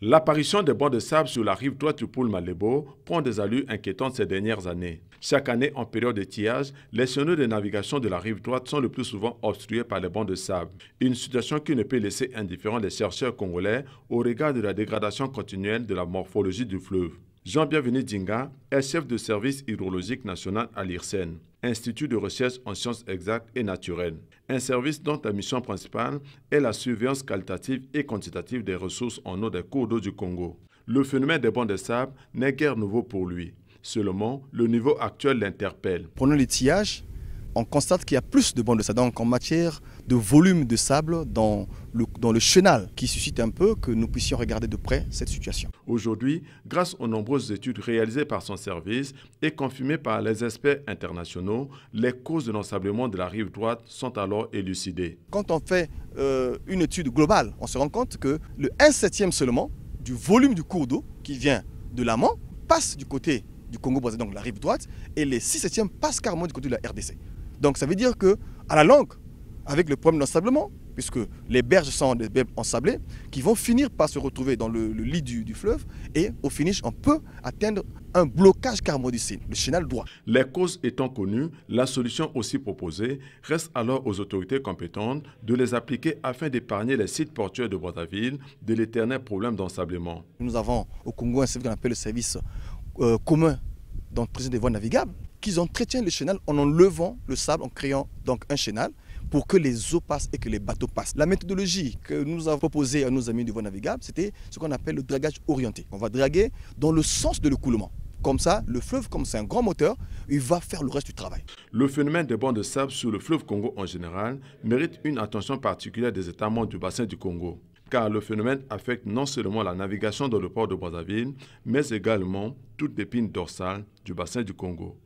L'apparition des bancs de sable sur la rive droite du Poul Malebo prend des allures inquiétantes ces dernières années. Chaque année, en période d'étiage, les chenaux de navigation de la rive droite sont le plus souvent obstrués par les bancs de sable. Une situation qui ne peut laisser indifférents les chercheurs congolais au regard de la dégradation continuelle de la morphologie du fleuve. Jean-Bienvenu Dinga est chef de service hydrologique national à l'IRSEN, Institut de recherche en sciences exactes et naturelles, un service dont la mission principale est la surveillance qualitative et quantitative des ressources en eau des cours d'eau du Congo. Le phénomène des bancs de sable n'est guère nouveau pour lui. Seulement, le niveau actuel l'interpelle. Prenons l'étiage, on constate qu'il y a plus de bancs de sable. Donc en matière de volume de sable dans le chenal, qui suscite un peu que nous puissions regarder de près cette situation. Aujourd'hui, grâce aux nombreuses études réalisées par son service et confirmées par les experts internationaux, les causes de l'ensablement de la rive droite sont alors élucidées. Quand on fait une étude globale, on se rend compte que le 1/7 seulement du volume du cours d'eau qui vient de l'amont passe du côté du Congo-Brazzaville, donc la rive droite, et les 6/7 passent carrément du côté de la RDC. Donc ça veut dire qu'à la longue, avec le problème d'ensablement, puisque les berges sont des berges ensablées, qui vont finir par se retrouver dans le lit du fleuve, et au finish, on peut atteindre un blocage carrément du Sine, le chenal droit. Les causes étant connues, la solution aussi proposée reste alors aux autorités compétentes de les appliquer afin d'épargner les sites portuaires de Brazzaville de l'éternel problème d'ensablement. Nous avons au Congo un service qu'on appelle le service commun d'entretien des voies navigables, qui entretiennent le chenal en enlevant le sable, en créant donc un chenal pour que les eaux passent et que les bateaux passent. La méthodologie que nous avons proposée à nos amis du voie navigable, c'était ce qu'on appelle le dragage orienté. On va draguer dans le sens de l'écoulement. Comme ça, le fleuve, comme c'est un grand moteur, il va faire le reste du travail. Le phénomène des bancs de sable sur le fleuve Congo en général mérite une attention particulière des États membres du bassin du Congo, car le phénomène affecte non seulement la navigation dans le port de Brazzaville, mais également toute l'épine dorsale du bassin du Congo.